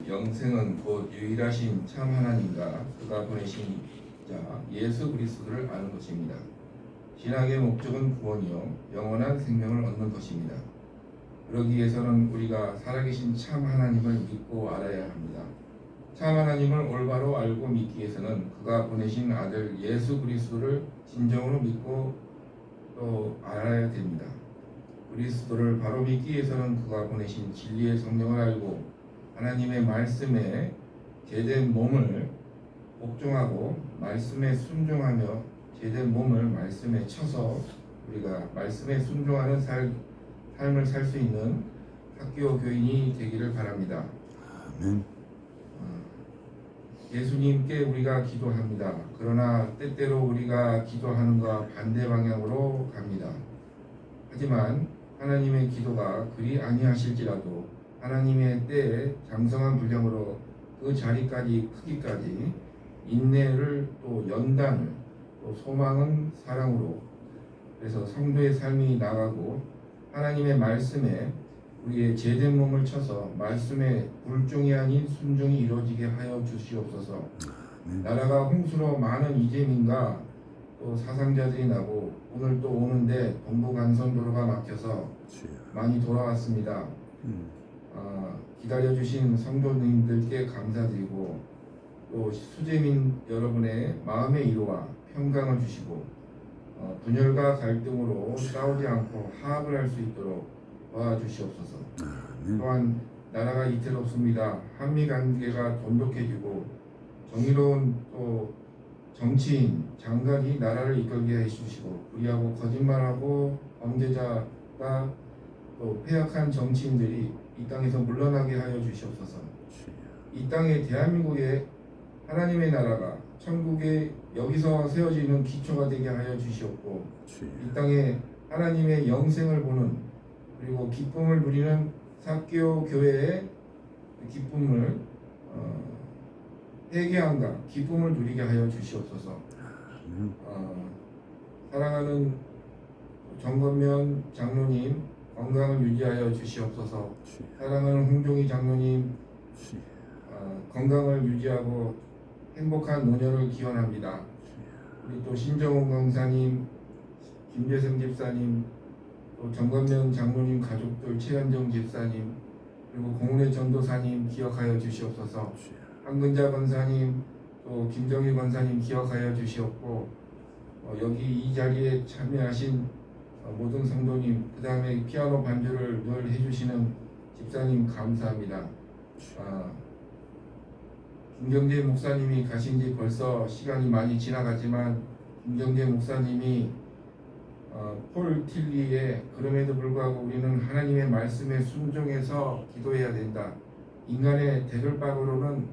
영생은 곧 유일하신 참 하나님과 그가 보내신 자 예수 그리스도를 아는 것입니다. 신학의 목적은 구원이요 영원한 생명을 얻는 것입니다. 그러기 위해서는 우리가 살아계신 참 하나님을 믿고 알아야 합니다. 참 하나님을 올바로 알고 믿기 위해서는 그가 보내신 아들 예수 그리스도를 진정으로 믿고 또 알아야 됩니다. 그리스도를 바로 믿기 위해서는 그가 보내신 진리의 성령을 알고 하나님의 말씀에 제된 몸을 복종하고 말씀에 순종하며 제된 몸을 말씀에 쳐서 우리가 말씀에 순종하는 삶을 살 수 있는 학교 교인이 되기를 바랍니다. 아멘. 예수님께 우리가 기도합니다. 그러나 때때로 우리가 기도하는과 반대 방향으로 갑니다. 하지만 하나님의 기도가 그리 아니하실지라도 하나님의 때에 장성한 분량으로 그 자리까지 크기까지 인내를 또 연단을 또 소망은 사랑으로 그래서 성도의 삶이 나가고 하나님의 말씀에 우리의 제된 몸을 쳐서 말씀에 불종이 아닌 순종이 이루어지게 하여 주시옵소서. 나라가 홍수로 많은 이재민과 또 사상자들이 나고 오늘 또 오는데 동부간선도로가 막혀서 많이 돌아왔습니다. 기다려주신 성도님들께 감사드리고 또 수재민 여러분의 마음의 위로와 평강을 주시고 분열과 갈등으로 싸우지 않고 화합을 할 수 있도록 도와주시옵소서. 또한 나라가 이태롭습니다. 한미관계가 돈독해지고 정의로운 또 정치인, 장관이 나라를 이끌게 해주시고 불의하고 거짓말하고 범죄자가 또 폐악한 정치인들이 이 땅에서 물러나게 하여 주시옵소서. 이 땅에 대한민국에 하나님의 나라가 천국에 여기서 세워지는 기초가 되게 하여 주시옵고 이 땅에 하나님의 영생을 보는 그리고 기쁨을 누리는 사귑 교회의 기쁨을 회개함과 기쁨을 누리게 하여 주시옵소서. 사랑하는 정건면 장로님 건강을 유지하여 주시옵소서. 사랑하는 홍종희 장로님 건강을 유지하고 행복한 노년을 기원합니다. 우리 또 신정훈 강사님, 김재성 집사님, 또 정건면 장로님 가족들, 최현정 집사님, 그리고 공운의 전도사님 기억하여 주시옵소서. 한근자 권사님, 또 김정희 권사님 기억하여 주시옵고 여기 이 자리에 참여하신 모든 성도님, 그 다음에 피아노 반주를 늘 해주시는 집사님 감사합니다. 김경재 목사님이 가신 지 벌써 시간이 많이 지나갔지만 김경재 목사님이 폴 틸리의 그럼에도 불구하고 우리는 하나님의 말씀에 순종해서 기도해야 된다. 인간의 대결박으로는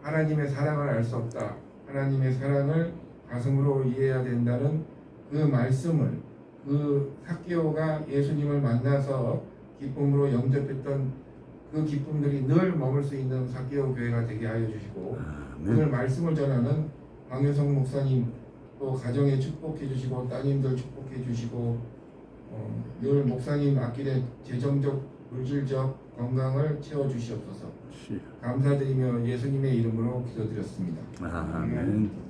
하나님의 사랑을 알 수 없다. 하나님의 사랑을 가슴으로 이해해야 된다는 그 말씀을 그 사귑가 예수님을 만나서 기쁨으로 영접했던 그 기쁨들이 늘 머물 수 있는 사귑 교회가 되게 하여 주시고 오늘 말씀을 전하는 방효성 목사님 또 가정에 축복해 주시고 따님들 축복해 주시고 늘 목사님 앞길에 재정적 물질적 건강을 채워 주시옵소서. 감사드리며 예수님의 이름으로 기도드렸습니다. 아멘.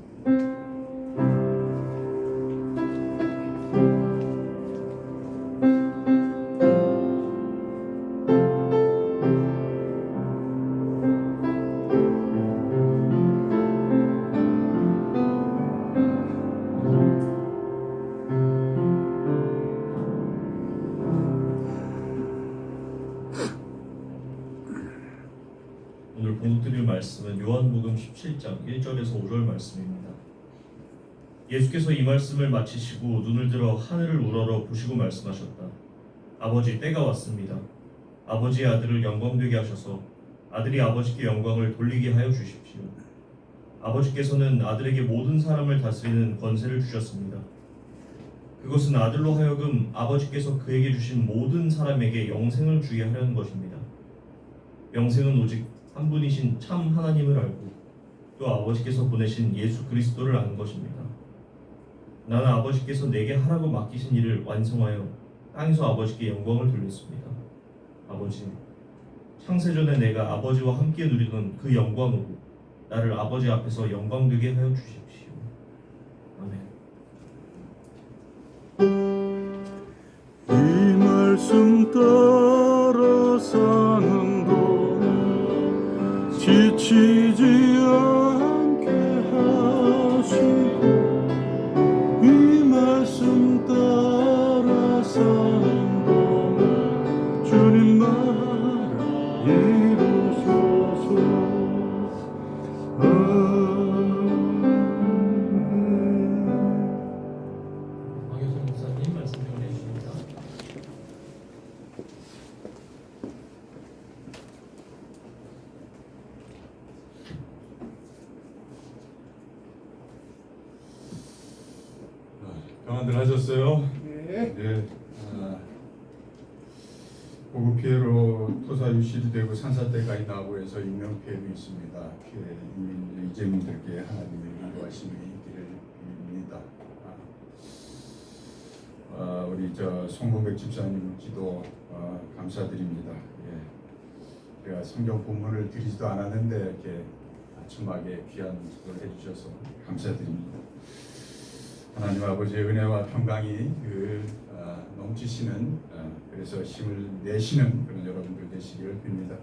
오늘 봉독드릴 말씀은 요한복음 17장 1절에서 5절 말씀입니다. 예수께서 이 말씀을 마치시고 눈을 들어 하늘을 우러러 보시고 말씀하셨다. 아버지, 때가 왔습니다. 아버지의 아들을 영광되게 하셔서 아들이 아버지께 영광을 돌리게 하여 주십시오. 아버지께서는 아들에게 모든 사람을 다스리는 권세를 주셨습니다. 그것은 아들로 하여금 아버지께서 그에게 주신 모든 사람에게 영생을 주게 하려는 것입니다. 영생은 오직 한 분이신 참 하나님을 알고 또 아버지께서 보내신 예수 그리스도를 아는 것입니다. 나는 아버지께서 내게 하라고 맡기신 일을 완성하여 땅에서 아버지께 영광을 돌렸습니다. 아버지, 창세전에 내가 아버지와 함께 누리던 그 영광으로 나를 아버지 앞에서 영광되게 하여 주십시오. 아멘. 이 말씀 따라 사는 동안 지치지 않게 하시고 이 말씀 따라 사는 동안 주님 나라 이루소서. 박효선 목사님 말씀 전해 주십니다. 평안들 하셨어요? 네. 네. 보급 피해로 토사 유실이 되고 산사태가 나고 해서 인명 피해도 있습니다. 피해 이재민들께 하나님의 인도하심이 있기를 빕니다. 우리 송범백 집사님 기도 감사드립니다. 예. 제가 성경 본문을 드리지도 않았는데 이렇게 아침하게 귀한 기도를 해주셔서 감사드립니다. 하나님 아버지의 은혜와 평강이 넘치시는 그래서 힘을 내시는 그런 여러분들 되시기를 빕니다.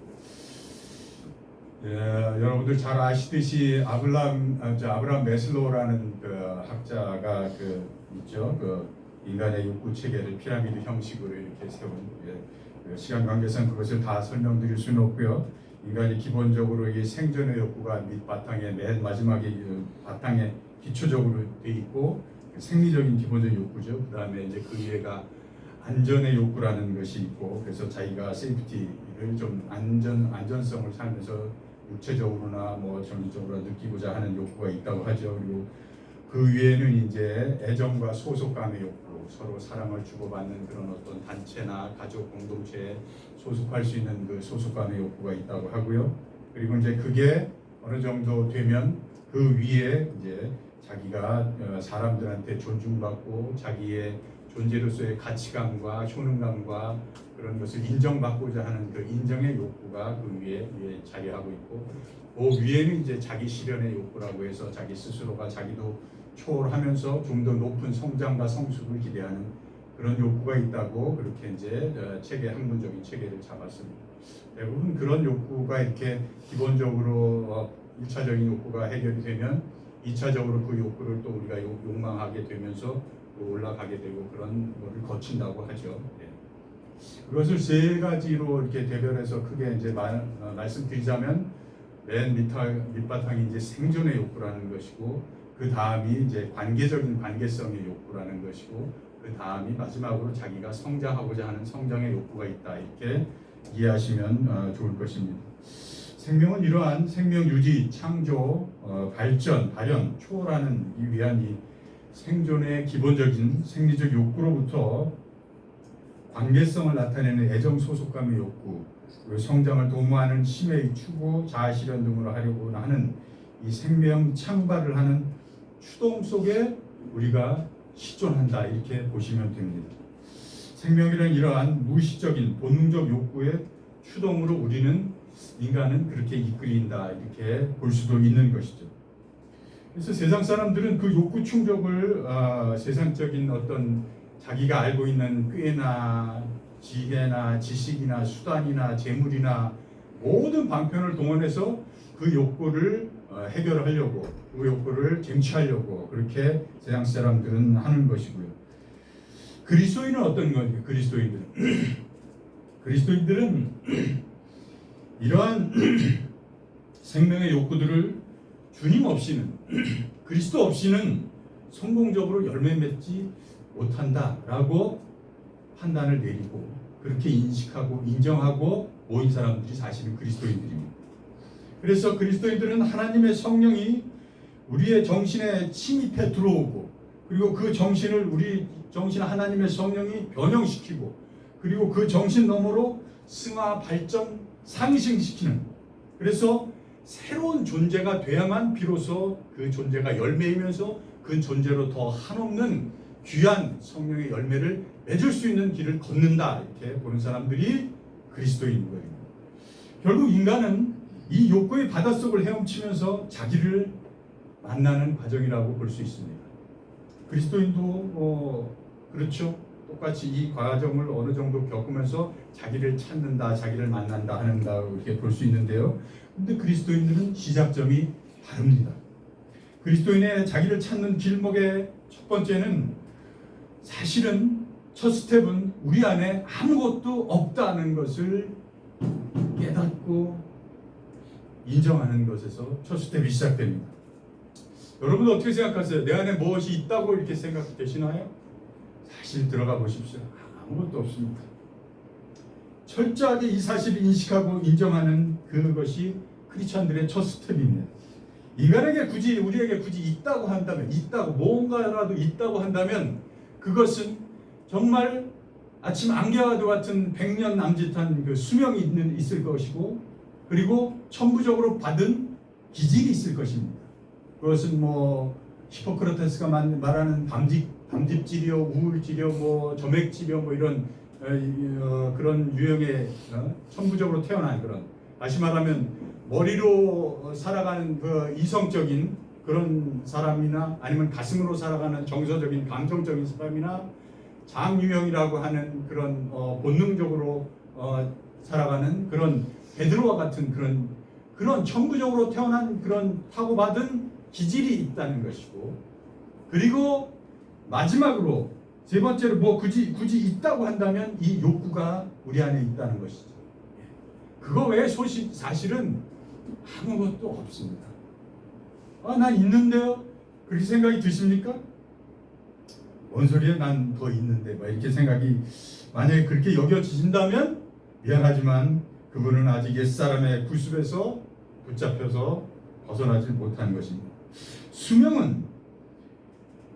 예, 여러분들 잘 아시듯이 아브라함 메슬로우라는 그 학자가 있죠. 인간의 욕구 체계를 피라미드 형식으로 이렇게 세운 시간 관계상 그것을 다 설명드릴 수는 없고요. 인간이 기본적으로 이 생존의 욕구가 밑바탕에 맨 마지막에 바탕에 기초적으로 돼 있고 생리적인 기본적인 욕구죠. 그 다음에 이제 그 위에가 안전의 욕구라는 것이 있고 그래서 자기가 세이프티를 좀 안전성을 살면서 육체적으로나 뭐 정신적으로 느끼고자 하는 욕구가 있다고 하죠. 그리고 그 위에는 이제 애정과 소속감의 욕구, 서로 사랑을 주고받는 그런 어떤 단체나 가족 공동체에 소속할 수 있는 그 소속감의 욕구가 있다고 하고요. 그리고 이제 그게 어느 정도 되면 그 위에 이제 자기가 사람들한테 존중받고 자기의 존재로서의 가치감과 효능감과 그런 것을 인정받고자 하는 그 인정의 욕구가 그 위에 자리하고 있고 그 위에는 이제 자기 실현의 욕구라고 해서 자기 스스로가 자기도 초월하면서 좀 더 높은 성장과 성숙을 기대하는 그런 욕구가 있다고 그렇게 이제 학문적인 체계를 잡았습니다. 대부분 그런 욕구가 이렇게 기본적으로 1차적인 욕구가 해결이 되면 2차적으로 그 욕구를 또 우리가 욕망하게 되면서 또 올라가게 되고 그런 것을 거친다고 하죠. 예. 그것을 세 가지로 이렇게 대별해서 크게 이제 말씀드리자면 맨 밑바탕이 이제 생존의 욕구라는 것이고 그 다음이 이제 관계성의 욕구라는 것이고 그 다음이 마지막으로 자기가 성장하고자 하는 성장의 욕구가 있다 이렇게 이해하시면 좋을 것입니다. 생명은 이러한 생명 유지, 창조, 발전, 발현, 초월하는 위한 이 생존의 기본적인 생리적 욕구로부터 관계성을 나타내는 애정 소속감의 욕구, 그리고 성장을 도모하는 힘의 추구, 자아 실현 등으로 하려고 하는 이 생명 창발을 하는 추동 속에 우리가 시존한다 이렇게 보시면 됩니다. 생명이란 이러한 무의식적인 본능적 욕구의 추동으로 인간은 그렇게 이끌린다 이렇게 볼 수도 있는 것이죠. 그래서 세상 사람들은 그 욕구 충족을 세상적인 어떤 자기가 알고 있는 꾀나 지혜나 지식이나 수단이나 재물이나 모든 방편을 동원해서 그 욕구를 해결하려고 그 욕구를 쟁취하려고 그렇게 세상 사람들은 하는 것이고요. 그리스도인은 어떤 거죠? 그리스도인들은 이러한 생명의 욕구들을 주님 없이는 그리스도 없이는 성공적으로 열매 맺지 못한다라고 판단을 내리고 그렇게 인식하고 인정하고 모인 사람들이 사실은 그리스도인들입니다. 그래서 그리스도인들은 하나님의 성령이 우리의 정신에 침입해 들어오고 그리고 그 정신을 우리 정신 하나님의 성령이 변형시키고 그리고 그 정신 너머로 승화 발전 상승시키는 그래서 새로운 존재가 돼야만 비로소 그 존재가 열매이면서 그 존재로 더 한없는 귀한 성령의 열매를 맺을 수 있는 길을 걷는다 이렇게 보는 사람들이 그리스도인 거예요. 결국 인간은 이 욕구의 바닷속을 헤엄치면서 자기를 만나는 과정이라고 볼 수 있습니다. 그리스도인도 그렇죠. 똑같이 이 과정을 어느 정도 겪으면서 자기를 찾는다, 자기를 만난다 하는다 이렇게 볼 수 있는데요. 근데 그리스도인들은 시작점이 다릅니다. 그리스도인의 자기를 찾는 길목의 첫 번째는 사실은 첫 스텝은 우리 안에 아무것도 없다는 것을 깨닫고 인정하는 것에서 첫 스텝이 시작됩니다. 여러분 어떻게 생각하세요? 내 안에 무엇이 있다고 이렇게 생각되시나요? 사실 들어가 보십시오. 아무것도 없습니다. 철저하게 이 사실을 인식하고 인정하는 그것이 크리스천들의 첫 스텝입니다. 인간에게 굳이 우리에게 굳이 있다고 한다면 뭔가라도 있다고 한다면 그것은 정말 아침 안개와도 같은 100년 남짓한 그 수명이 있을 것이고 그리고 천부적으로 받은 기질이 있을 것입니다. 그것은 히포크라테스가 말하는 담즙질이요, 우울질이요, 점액질이요, 이런 그런 유형의 천부적으로 태어난 그런, 다시 말하면 머리로 살아가는 그 이성적인 그런 사람이나 아니면 가슴으로 살아가는 정서적인 감성적인 사람이나 장유형이라고 하는 그런 본능적으로 살아가는 그런 베드로와 같은 그런 천부적으로 태어난 그런 타고받은 기질이 있다는 것이고, 그리고 마지막으로 세 번째로 굳이 있다고 한다면 이 욕구가 우리 안에 있다는 것이죠. 그거 외에 사실은 아무것도 없습니다. 난 있는데요? 그렇게 생각이 드십니까? 뭔 소리야? 난 더 있는데 이렇게 생각이 만약에 그렇게 여겨지신다면 미안하지만 그분은 아직 옛사람의 구습에서 붙잡혀서 벗어나지 못한 것입니다. 수명은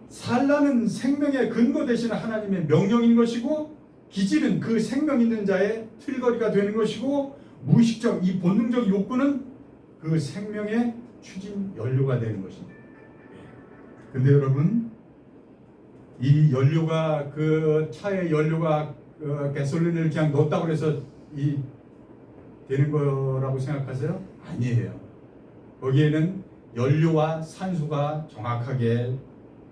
살라는 생명의 근거 되시는 하나님의 명령인 것이고, 기질은 그 생명 있는 자의 틀거리가 되는 것이고, 무의식적 이 본능적 욕구는 그 생명의 추진 연료가 되는 것입니다. 근데 여러분, 이 연료가 그 차의 연료가 가솔린을 그냥 넣었다고 해서 되는 거라고 생각하세요? 아니에요. 거기에는 연료와 산소가 정확하게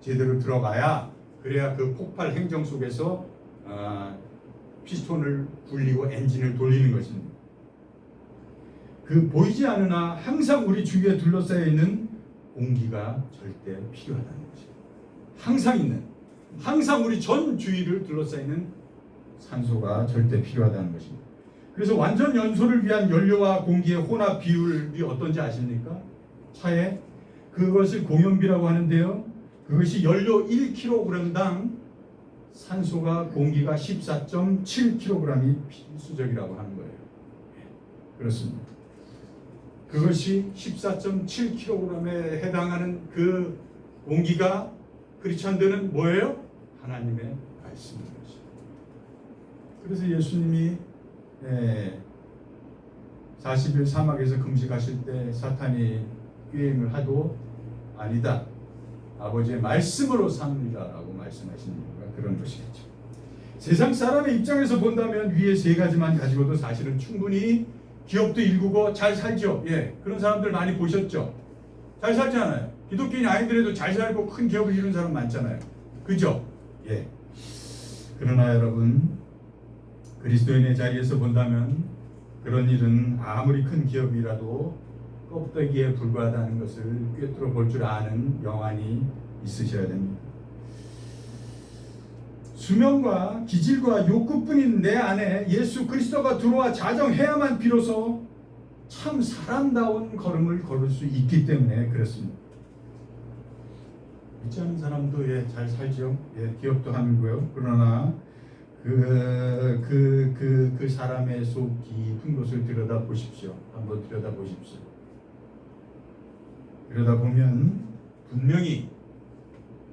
제대로 들어가야, 그래야 그 폭발 행정 속에서 피스톤을 굴리고 엔진을 돌리는 것입니다. 그 보이지 않으나 항상 우리 주위에 둘러싸여 있는 공기가 절대 필요하다는 것입니다. 항상 우리 전 주위를 둘러싸여 있는 산소가 절대 필요하다는 것입니다. 그래서 완전 연소를 위한 연료와 공기의 혼합 비율이 어떤지 아십니까? 차에 그것을 공연비라고 하는데요. 그것이 연료 1kg당 산소가 공기가 14.7kg이 필수적이라고 하는 거예요. 그렇습니다. 그것이 14.7kg에 해당하는 그 공기가 크리스천들은 뭐예요? 하나님의 말씀인 것이죠. 그래서 예수님이 40일 사막에서 금식하실 때 사탄이 꾀임을 하도 아니다, 아버지의 말씀으로 삽니다라고 말씀하신 이유가 그런 것이겠죠. 세상 사람의 입장에서 본다면 위에 세 가지만 가지고도 사실은 충분히 기업도 일구고 잘 살죠. 그런 사람들 많이 보셨죠? 잘 살잖아요. 기독교인이 아니더라도 잘 살고 큰 기업을 이룬 사람 많잖아요. 그죠? 그러나 여러분, 그리스도인의 자리에서 본다면 그런 일은 아무리 큰 기업이라도 껍데기에 불과하다는 것을 꿰뚫어 볼 줄 아는 영안이 있으셔야 됩니다. 수명과 기질과 욕구뿐인 내 안에 예수 그리스도가 들어와 자정해야만 비로소 참 사람다운 걸음을 걸을 수 있기 때문에 그렇습니다. 믿지 않은 사람도 잘 살죠. 기업도 하는고요. 그러나 그 사람의 속 깊은 곳을 들여다 보십시오. 한번 들여다 보십시오. 그러다 보면 분명히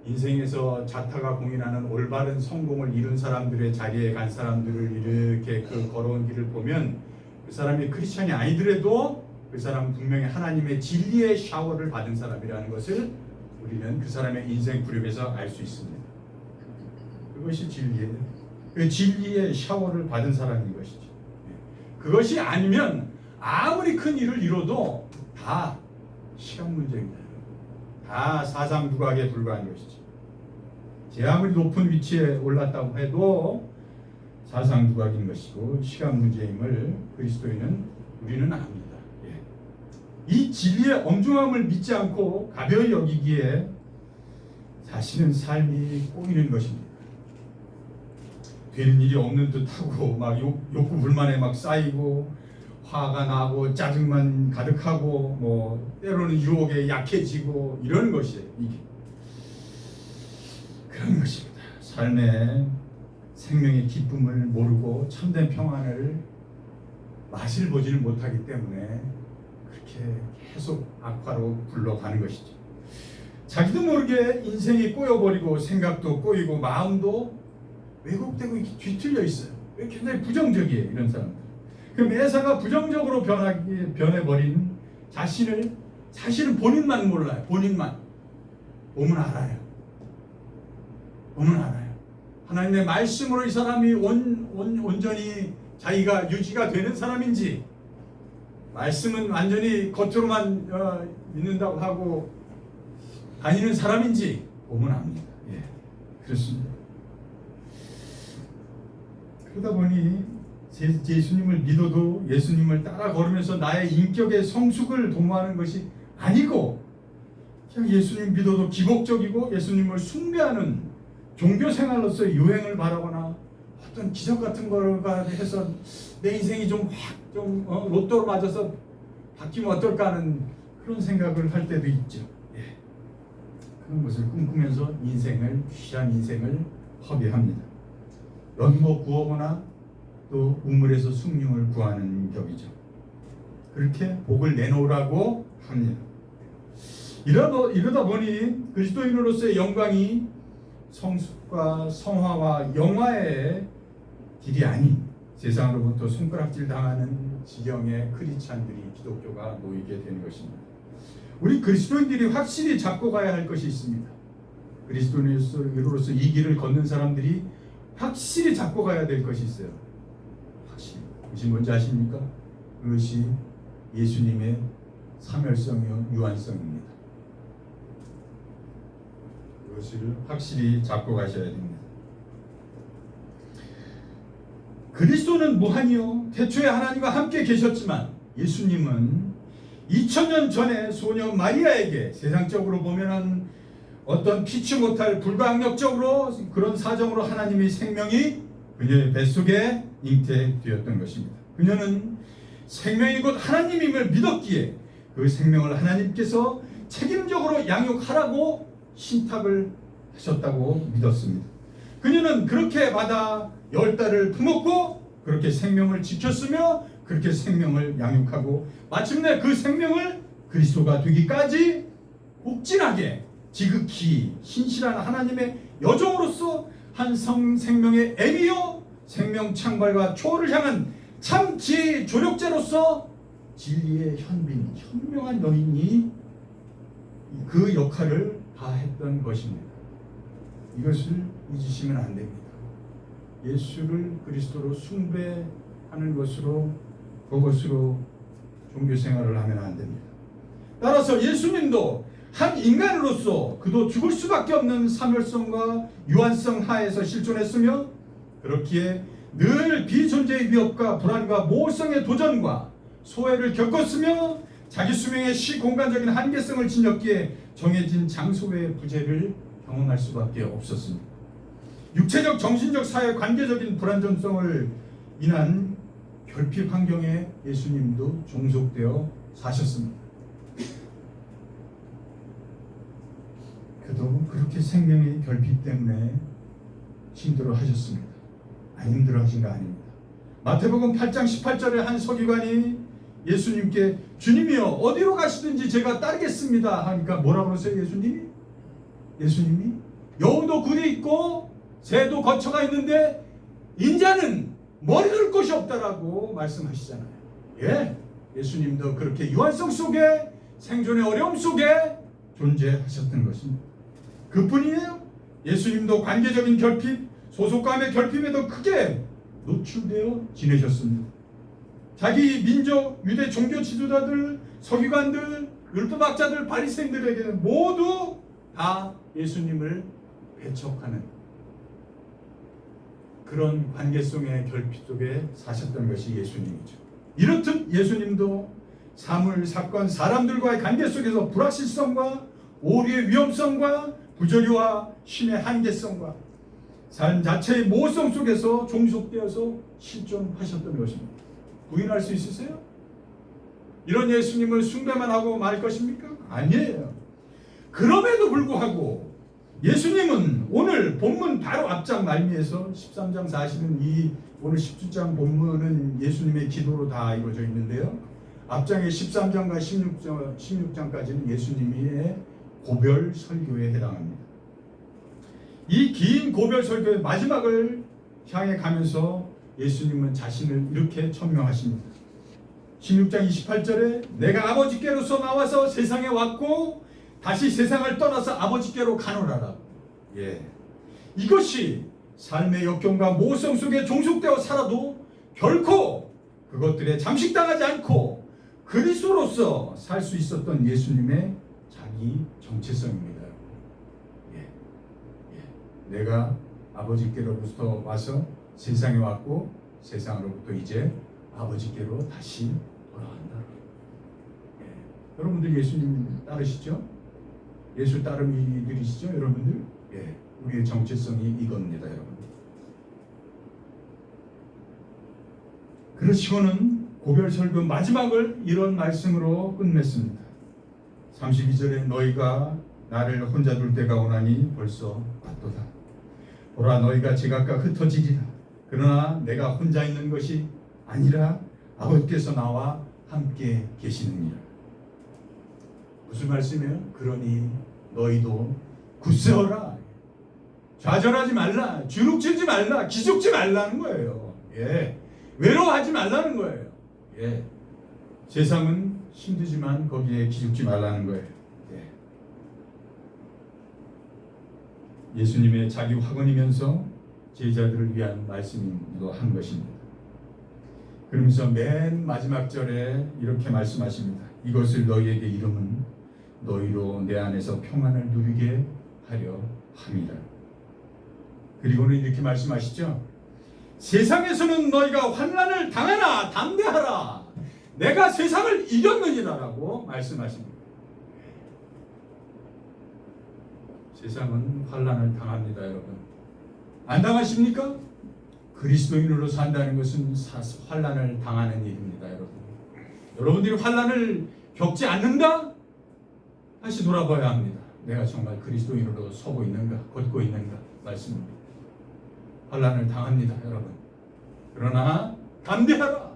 인생에서 자타가 공인하는 올바른 성공을 이룬 사람들의 자리에 간 사람들을 이렇게 그 걸어온 길을 보면 그 사람이 크리스천이 아니더라도 그 사람은 분명히 하나님의 진리의 샤워를 받은 사람이라는 것을 우리는 그 사람의 인생 구력에서 알 수 있습니다. 그것이 진리예요. 그 진리의 샤워를 받은 사람인 것이죠. 그것이 아니면 아무리 큰 일을 이뤄도 다 시간 문제입니다. 다 사상 누각에 불과한 것이죠. 제 아무리 높은 위치에 올랐다고 해도 사상 누각인 것이고 시간 문제임을 그리스도인은 우리는 압니다. 이 진리의 엄중함을 믿지 않고 가벼이 여기기에 사실은 삶이 꼬이는 것입니다. 되는 일이 없는 듯하고 막 욕구 불만에 막 쌓이고 화가 나고 짜증만 가득하고 뭐 때로는 유혹에 약해지고 이런 것이에요. 이게 그런 것입니다. 삶의 생명의 기쁨을 모르고 참된 평안을 맛을 보지를 못하기 때문에 그렇게 계속 악화로 굴러가는 것이죠. 자기도 모르게 인생이 꼬여버리고 생각도 꼬이고 마음도 왜곡되고 뒤틀려 있어요. 왜 굉장히 부정적이에요, 이런 사람들. 그 매사가 부정적으로 변해버린 자신은 본인만 몰라요. 본인만. 몸은 알아요. 몸은 알아요. 하나님의 말씀으로 이 사람이 온전히 자기가 유지가 되는 사람인지, 말씀은 완전히 겉으로만 믿는다고 하고 다니는 사람인지 몸은 압니다. 예, 그렇습니다. 그러다 보니 예수님을 믿어도 예수님을 따라 걸으면서 나의 인격의 성숙을 도모하는 것이 아니고 그냥 예수님 믿어도 기복적이고 예수님을 숭배하는 종교 생활로서의 유행을 바라거나 어떤 기적 같은 거가 해서 내 인생이 좀 로또로 맞아서 바뀌면 어떨까 하는 그런 생각을 할 때도 있죠. 예. 그런 것을 꿈꾸면서 귀한 인생을 허비합니다. 연못 구하거나 또 우물에서 숭늉을 구하는 격이죠. 그렇게 복을 내놓으라고 합니다. 이러다 보니 그리스도인으로서의 영광이 성숙과 성화와 영화의 길이 아닌 세상으로부터 손가락질 당하는 지경의 크리스찬들이 기독교가 놓이게 되는 것입니다. 우리 그리스도인들이 확실히 잡고 가야 할 것이 있습니다. 그리스도인으로서 이 길을 걷는 사람들이 확실히 잡고 가야 될 것이 있어요. 확실히. 그것이 뭔지 아십니까? 그것이 예수님의 사멸성이요 유한성입니다. 그것을 확실히 잡고 가셔야 됩니다. 그리스도는 무한이요 태초에 하나님과 함께 계셨지만 예수님은 2000년 전에 소녀 마리아에게 세상적으로 보면은 어떤 피치 못할 불가항력적으로 그런 사정으로 하나님의 생명이 그녀의 뱃속에 잉태되었던 것입니다. 그녀는 생명이 곧 하나님임을 믿었기에 그 생명을 하나님께서 책임적으로 양육하라고 신탁을 하셨다고 믿었습니다. 그녀는 그렇게 받아 10달을 품었고 그렇게 생명을 지켰으며 그렇게 생명을 양육하고 마침내 그 생명을 그리스도가 되기까지 옥진하게 지극히 신실한 하나님의 여종으로서 한 생명의 애미요 생명 창발과 초월을 향한 참지 조력자로서 진리의 현명한 여인이 그 역할을 다했던 것입니다. 이것을 잊으시면 안 됩니다. 예수를 그리스도로 숭배하는 것으로 그것으로 종교 생활을 하면 안 됩니다. 따라서 예수님도 한 인간으로서 그도 죽을 수밖에 없는 사멸성과 유한성 하에서 실존했으며 그렇기에 늘 비존재의 위협과 불안과 모호성의 도전과 소외를 겪었으며 자기 수명의 시공간적인 한계성을 지녔기에 정해진 장소의 부재를 경험할 수밖에 없었습니다. 육체적, 정신적, 사회, 관계적인 불안정성을 인한 결핍 환경에 예수님도 종속되어 사셨습니다. 그도 그렇게 생명의 결핍 때문에 힘들어 하셨습니다. 힘들어 하신 거 아닙니다. 마태복음 8장 18절에 한 서기관이 예수님께 주님이여 어디로 가시든지 제가 따르겠습니다 하니까 뭐라고 그러세요? 예수님이 여우도 굴이 있고 새도 거처가 있는데 인자는 머리 둘 곳이 없다라고 말씀하시잖아요. 예, 예수님도 그렇게 유한성 속에 생존의 어려움 속에 존재하셨던 것입니다. 그뿐이에요. 예수님도 관계적인 결핍, 소속감의 결핍에도 크게 노출되어 지내셨습니다. 자기 민족 유대 종교 지도자들, 서기관들, 율법학자들, 바리새인들에게는 모두 다 예수님을 배척하는 그런 관계성의 결핍 속에 사셨던 것이 예수님이죠. 이렇듯 예수님도 사물, 사건, 사람들과의 관계 속에서 불확실성과 오류의 위험성과 부조리와 신의 한계성과 삶 자체의 모호성 속에서 종속되어서 실존하셨던 것입니다. 부인할 수 있으세요? 이런 예수님을 숭배만 하고 말 것입니까? 아니에요. 그럼에도 불구하고 예수님은 오늘 본문 바로 앞장 말미에서 13장 40은 이 오늘 17장 본문은 예수님의 기도로 다 이루어져 있는데요. 앞장의 13장과 16장까지는 예수님의 고별 설교에 해당합니다. 이 긴 고별 설교의 마지막을 향해 가면서 예수님은 자신을 이렇게 천명하십니다. 16장 28절에 내가 아버지께로서 나와서 세상에 왔고 다시 세상을 떠나서 아버지께로 가노라라. 예, 이것이 삶의 역경과 모성 속에 종속되어 살아도 결코 그것들에 잠식당하지 않고 그리스도로서 살 수 있었던 예수님의 자기 정체성입니다. 내가 아버지께로부터 와서 세상에 왔고 세상으로부터 이제 아버지께로 다시 돌아간다. 여러분들 예수님 따르시죠? 예수 따름이들이시죠, 여러분들? 우리의 정체성이 이겁니다, 여러분. 그러시고는 고별 설교 마지막을 이런 말씀으로 끝맺습니다. 32절에 너희가 나를 혼자 둘 때가 오나니 벌써 왔도다. 보라 너희가 제각각 흩어지리라. 그러나 내가 혼자 있는 것이 아니라 아버지께서 나와 함께 계시느니라. 무슨 말씀이에요? 그러니 너희도 굳세어라. 좌절하지 말라. 주눅들지 말라. 기죽지 말라는 거예요. 외로워하지 말라는 거예요. 세상은 힘들지만 거기에 기죽지 말라는 거예요. 예수님의 자기 확언이면서 제자들을 위한 말씀이기도 한 것입니다. 그러면서 맨 마지막 절에 이렇게 말씀하십니다. 이것을 너희에게 이름은 너희로 내 안에서 평안을 누리게 하려 함이라. 그리고는 이렇게 말씀하시죠. 세상에서는 너희가 환난을 당하나 담대하라. 내가 세상을 이겼느니라라고 말씀하십니다. 세상은 환난을 당합니다, 여러분. 안 당하십니까? 그리스도인으로 산다는 것은 환난을 당하는 일입니다, 여러분. 여러분들이 환난을 겪지 않는다? 다시 돌아봐야 합니다. 내가 정말 그리스도인으로 서고 있는가, 걷고 있는가 말씀입니다. 환난을 당합니다, 여러분. 그러나 담대하라.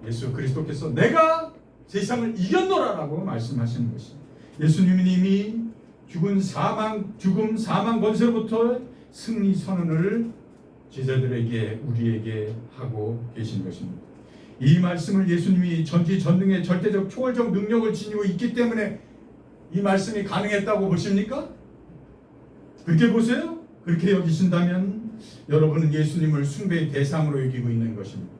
예수 그리스도께서 내가 세상을 이겼노라라고 말씀하시는 것입니다. 예수님이 이미 죽음 사망 권세로부터 승리 선언을 제자들에게 우리에게 하고 계신 것입니다. 이 말씀을 예수님이 전지전능의 절대적 초월적 능력을 지니고 있기 때문에 이 말씀이 가능했다고 보십니까? 그렇게 보세요? 그렇게 여기신다면 여러분은 예수님을 숭배의 대상으로 여기고 있는 것입니다.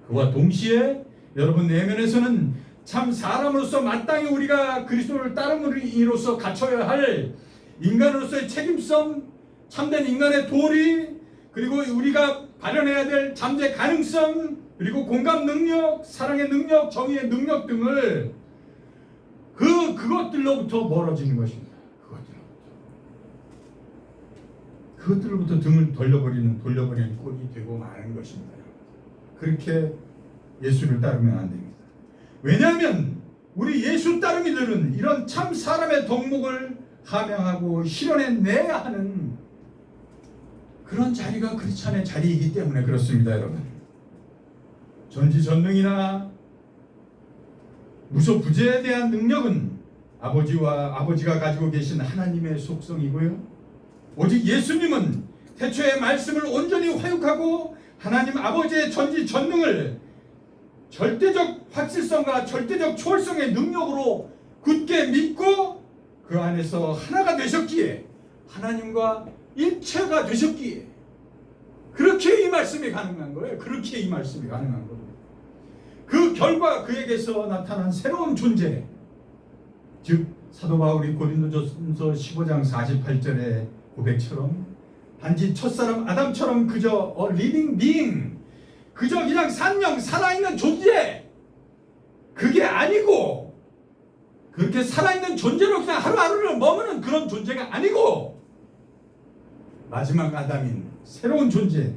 그와 동시에 여러분 내면에서는 참 사람으로서 마땅히 우리가 그리스도를 따름으로서 갖춰야 할 인간으로서의 책임성, 참된 인간의 도리, 그리고 우리가 발현해야 될 잠재 가능성, 그리고 공감 능력, 사랑의 능력, 정의의 능력 등을 그것들로부터 멀어지는 것입니다. 그것들로부터 등을 돌려버리는 꼴이 되고 마는 것입니다. 그렇게 예수를 따르면 안 됩니다. 왜냐하면 우리 예수 따르미들은 이런 참 사람의 덕목을 함양하고 실현해내야 하는 그런 자리가 크리스찬의 자리이기 때문에 그렇습니다, 여러분. 전지전능이나 무소부재에 대한 능력은 아버지가 가지고 계신 하나님의 속성이고요. 오직 예수님은 태초의 말씀을 온전히 화육하고 하나님 아버지의 전지전능을 절대적 확실성과 절대적 초월성의 능력으로 굳게 믿고 그 안에서 하나가 되셨기에 하나님과 일체가 되셨기에 그렇게 이 말씀이 가능한 거예요. 그렇게 이 말씀이 가능한 거예요. 그 결과 그에게서 나타난 새로운 존재, 즉 사도 바울이 고린도전서 15장 48절의 고백처럼 단지 첫사람 아담처럼 그저 living being, 그저 그냥 산영 살아있는 존재, 그게 아니고 그렇게 살아있는 존재로 그냥 하루하루를 머무는 그런 존재가 아니고 마지막 아담인 새로운 존재,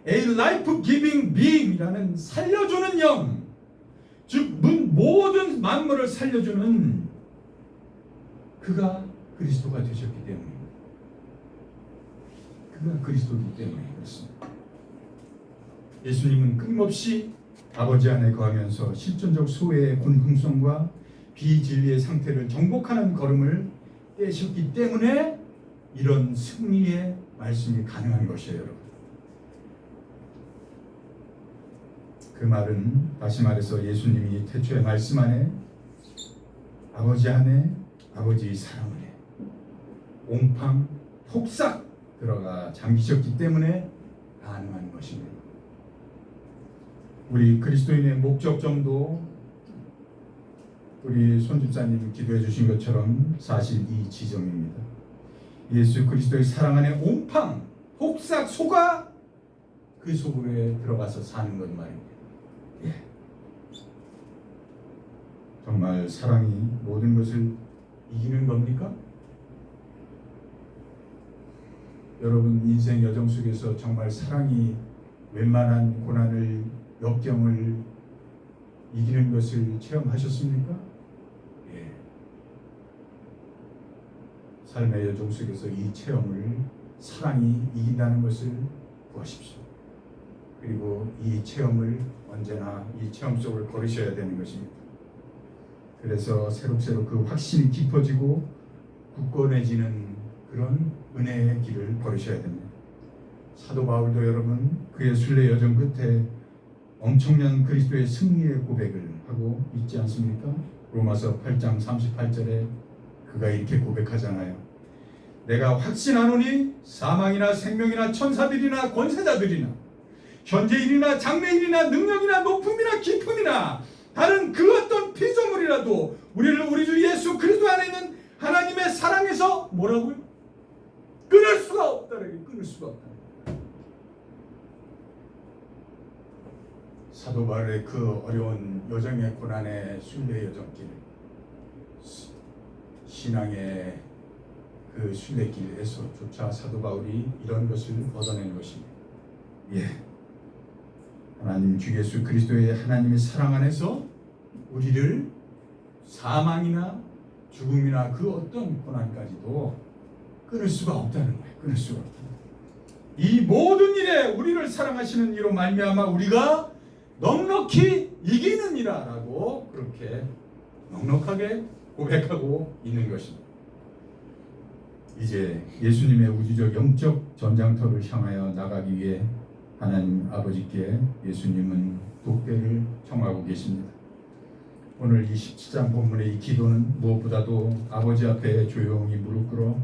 a life-giving being이라는 살려주는 영, 즉 모든 만물을 살려주는 그가 그리스도가 되셨기 때문입니다. 그가 그리스도이기 때문에 그렇습니다. 예수님은 끊임없이 아버지 안에 거하면서 실존적 소외의 곤궁성과 비진리의 상태를 정복하는 걸음을 떼셨기 때문에 이런 승리의 말씀이 가능한 것이에요, 여러분. 그 말은 다시 말해서 예수님이 태초의 말씀 안에, 아버지 안에, 아버지의 사랑 안에 옹팡 폭삭 들어가 잠기셨기 때문에 가능한 것입니다. 우리 그리스도인의 목적점도 우리 손집사님 기도해 주신 것처럼 사실 이 지점입니다. 예수 그리스도의 사랑 안에 옹팡 폭삭 속아 그 속에 들어가서 사는 것 말입니다. 예. 정말 사랑이 모든 것을 이기는 겁니까? 여러분 인생 여정 속에서 정말 사랑이 웬만한 고난을, 역경을 이기는 것을 체험하셨습니까? 예. 삶의 여정 속에서 이 체험을, 사랑이 이긴다는 것을 구하십시오. 그리고 이 체험을 언제나 이 체험 속을 걸으셔야 되는 것입니다. 그래서 새록새록 그 확신이 깊어지고 굳건해지는 그런 은혜의 길을 걸으셔야 됩니다. 사도 바울도 여러분 그의 순례 여정 끝에 엄청난 그리스도의 승리의 고백을 하고 있지 않습니까? 로마서 8장 38절에 그가 이렇게 고백하잖아요. 내가 확신하노니 사망이나 생명이나 천사들이나 권세자들이나 현재일이나 장래일이나 능력이나 높음이나 깊음이나 다른 그 어떤 피조물이라도 우리를 우리 주 예수 그리스도 안에 있는 하나님의 사랑에서 뭐라고요? 끊을 수가 없다라고, 끊을 수가 없다. 사도 바울의 그 어려운 여정의 고난의 순례 여정길, 신앙의 그 순례길에서조차 사도 바울이 이런 것을 얻어낸 것입니다. 예, 하나님 주 예수 그리스도의 하나님의 사랑 안에서 우리를 사망이나 죽음이나 그 어떤 고난까지도 끊을 수가 없다는 거예요. 끊을 수가 없다. 이 모든 일에 우리를 사랑하시는 이로 말미암아 우리가 넉넉히 이기느니라라고 그렇게 넉넉하게 고백하고 있는 것입니다. 이제 예수님의 우주적 영적 전장터를 향하여 나가기 위해 하나님 아버지께 예수님은 독대를 청하고 계십니다. 오늘 이 17장 본문의 이 기도는 무엇보다도 아버지 앞에 조용히 무릎 꿇어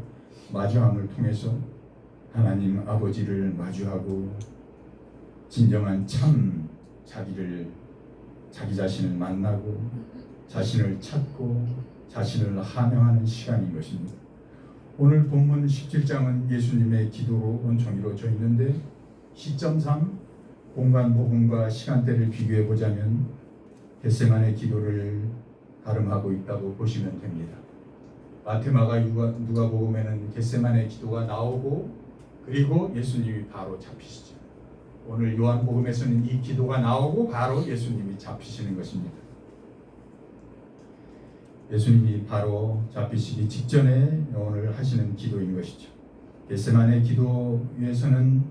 마주함을 통해서 하나님 아버지를 마주하고 진정한 참 자기 자신을 만나고 자신을 찾고 자신을 하명하는 시간인 것입니다. 오늘 본문 17장은 예수님의 기도로 온전히 이루어져 있는데 시점상 공간 부분과 시간대를 비교해 보자면 겟세마네 기도를 가름하고 있다고 보시면 됩니다. 마테마가 누가복음에는 겟세마네 기도가 나오고 그리고 예수님이 바로 잡히시죠. 오늘 요한복음에서는 이 기도가 나오고 바로 예수님이 잡히시는 것입니다. 예수님이 바로 잡히시기 직전에 오늘 하시는 기도인 것이죠. 겟세마네 기도에서는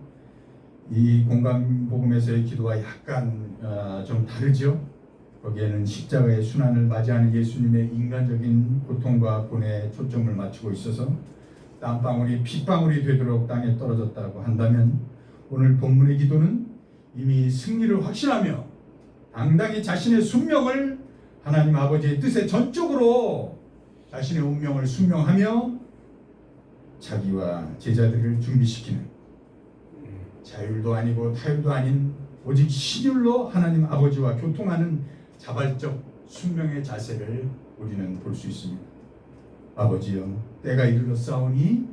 이 공간복음에서의 기도와 약간 좀 다르죠. 거기에는 십자가의 순환을 맞이하는 예수님의 인간적인 고통과 고뇌에 초점을 맞추고 있어서 땀방울이 핏방울이 되도록 땅에 떨어졌다고 한다면 오늘 본문의 기도는 이미 승리를 확신하며 당당히 자신의 순명을 하나님 아버지의 뜻에 전적으로 자신의 운명을 순명하며 자기와 제자들을 준비시키는 자율도 아니고 타율도 아닌 오직 신율로 하나님 아버지와 교통하는 자발적 순명의 자세를 우리는 볼 수 있습니다. 아버지여, 때가 이르렀사오니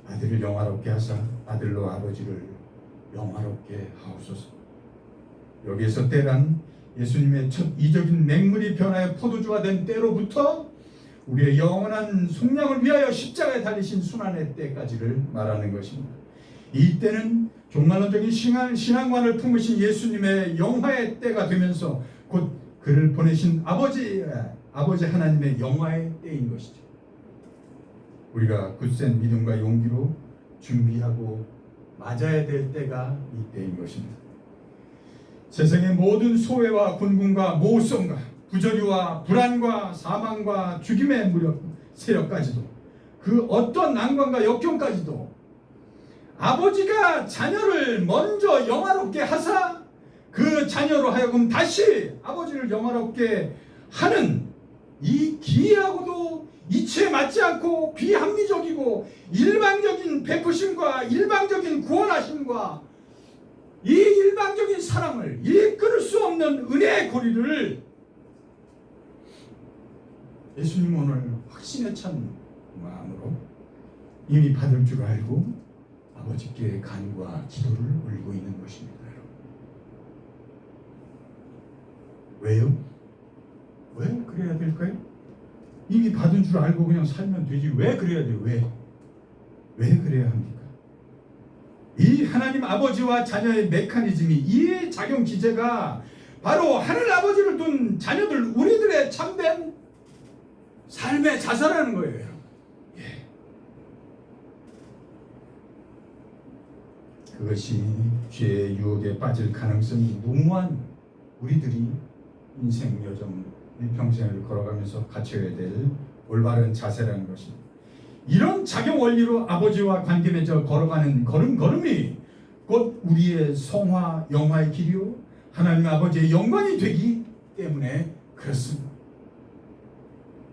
아들을 영화롭게 하사 아들로 아버지를 영화롭게 하옵소서. 여기에서 때란 예수님의 첫 이적인 맹물이 변하여 포도주가 된 때로부터 우리의 영원한 속량을 위하여 십자가에 달리신 순환의 때까지를 말하는 것입니다. 이 때는 종말론적인 신앙관을 품으신 예수님의 영화의 때가 되면서 곧 그를 보내신 아버지 하나님의 영화의 때인 것이죠. 우리가 굳센 믿음과 용기로 준비하고 맞아야 될 때가 이 때인 것입니다. 세상의 모든 소외와 곤궁과 모성과 부조리와 불안과 사망과 죽임의 무력 세력까지도 그 어떤 난관과 역경까지도 아버지가 자녀를 먼저 영화롭게 하사 그 자녀로 하여금 다시 아버지를 영화롭게 하는 이 기이하고도 이치에 맞지 않고 비합리적이고 일방적인 베푸심과 일방적인 구원하심과 이 일방적인 사랑을 이끌을 수 없는 은혜의 고리를 예수님 오늘 확신에 찬 마음으로 이미 받을 줄 알고 아버지께 간구와 기도를 올리고 있는 것입니다. 왜요? 왜 그래야 될까요? 이미 받은 줄 알고 그냥 살면 되지 왜 그래야 돼요? 왜 그래야 합니까? 이 하나님 아버지와 자녀의 메커니즘이 이 작용 기제가 바로 하늘 아버지를 둔 자녀들 우리들의 참된 삶의 자세라는 거예요. 예. 그것이 죄의 유혹에 빠질 가능성이 농후한 우리들이 인생 여정 일평생을 걸어가면서 갖춰야 될 올바른 자세라는 것입니다. 이런 작용 원리로 아버지와 관계 맺어 걸어가는 걸음걸음이 곧 우리의 성화 영화의 길이요 하나님 아버지의 영광이 되기 때문에 그렇습니다.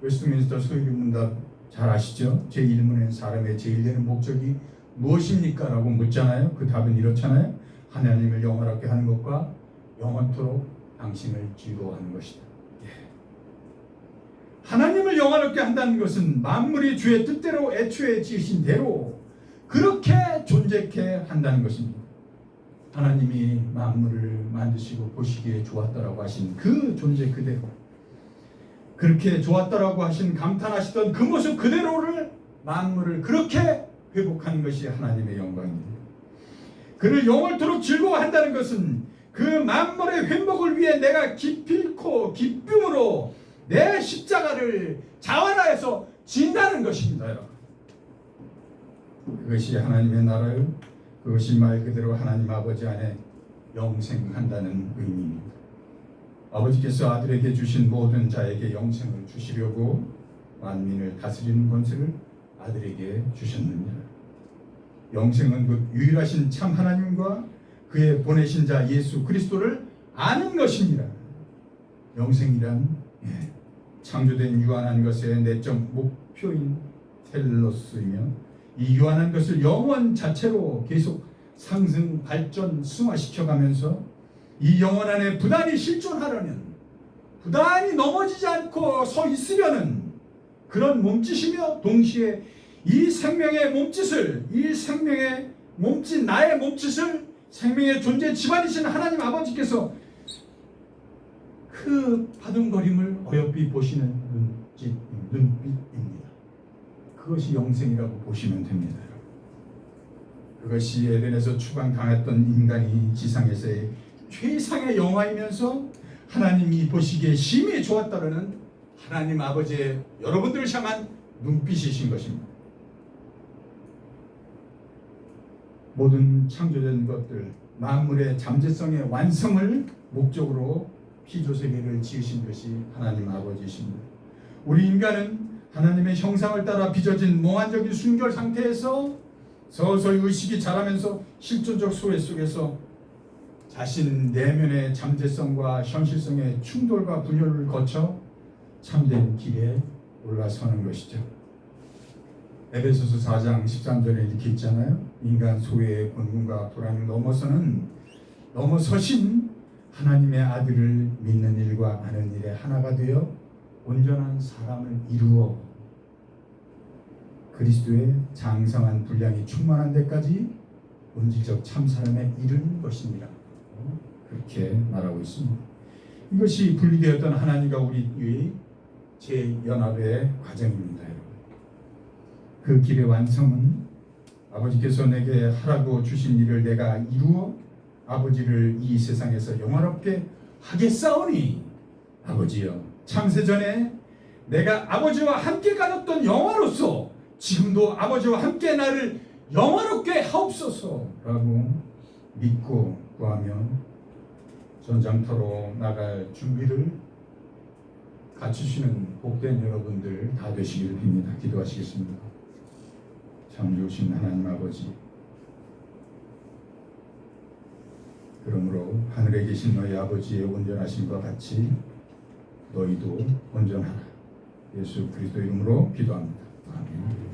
웨스트민스터 소유리 문답 잘 아시죠? 제1문엔 사람의 제일 되는 목적이 무엇입니까? 라고 묻잖아요. 그 답은 이렇잖아요. 하나님을 영원하게 하는 것과 영원토록 당신을 즐거워하는 것이다. 예. 하나님을 영원하게 한다는 것은 만물이 주의 뜻대로 애초에 지으신 대로 그렇게 존재케 한다는 것입니다. 하나님이 만물을 만드시고 보시기에 좋았다라고 하신 그 존재 그대로 그렇게 좋았다라고 하신 감탄하시던 그 모습 그대로를 만물을 그렇게 회복하는 것이 하나님의 영광입니다. 그를 영원토록 즐거워한다는 것은 그 만물의 회복을 위해 내가 기필코 기쁨으로 내 십자가를 자활하여서 진다는 것입니다. 여러분. 그것이 하나님의 나라요. 그것이 말 그대로 하나님 아버지 안에 영생한다는 의미입니다. 아버지께서 아들에게 주신 모든 자에게 영생을 주시려고 만민을 다스리는 권세를 아들에게 주셨느니라. 영생은 그 유일하신 참 하나님과 그의 보내신 자 예수 그리스도를 아는 것입니다. 영생이란 창조된 유한한 것의 내적 목표인 텔로스이며 이 유한한 것을 영원 자체로 계속 상승, 발전, 승화시켜가면서 이 영혼 안에 부단히 실존하려는 부단히 넘어지지 않고 서 있으려는 그런 몸짓이며 동시에 이 생명의 몸짓을 이 생명의 몸짓 나의 몸짓을 생명의 존재 집안이신 하나님 아버지께서 그 바둥거림을 어여삐 보시는 눈빛입니다. 그것이 영생이라고 보시면 됩니다. 그것이 에덴에서 추방당했던 인간이 지상에서의 최상의 영화이면서 하나님이 보시기에 심히 좋았다라는 하나님 아버지의 여러분들을 향한 눈빛이신 것입니다. 모든 창조된 것들 만물의 잠재성의 완성을 목적으로 피조세계를 지으신 것이 하나님 아버지이십니다. 우리 인간은 하나님의 형상을 따라 빚어진 몽환적인 순결 상태에서 서서히 의식이 자라면서 실존적 소외 속에서 자신 내면의 잠재성과 현실성의 충돌과 분열을 거쳐 참된 길에 올라서는 것이죠. 에베소서 4장 13절에 이렇게 있잖아요. 인간 소외의 권능과 불안을 넘어서신 하나님의 아들을 믿는 일과 아는 일에 하나가 되어 온전한 사람을 이루어 그리스도의 장성한 분량이 충만한 데까지 본질적 참사람에 이르는 것입니다. 그렇게 말하고 있습니다. 이것이 분리되었던 하나님과 우리의 재연합의 과정입니다. 여러분. 그 길의 완성은 아버지께서 내게 하라고 주신 일을 내가 이루어 아버지를 이 세상에서 영원롭게 하겠사오니 아버지여 창세전에 내가 아버지와 함께 가졌던 영화로서 지금도 아버지와 함께 나를 영화롭게 하옵소서라고 믿고 구하며 전장터로 나갈 준비를 갖추시는 복된 여러분들 다 되시기를 빕니다. 기도하시겠습니다. 참 좋으신 하나님 아버지, 그러므로 하늘에 계신 너희 아버지의 온전하심과 같이 너희도 온전하라. 예수 그리스도 이름으로 기도합니다. 아멘.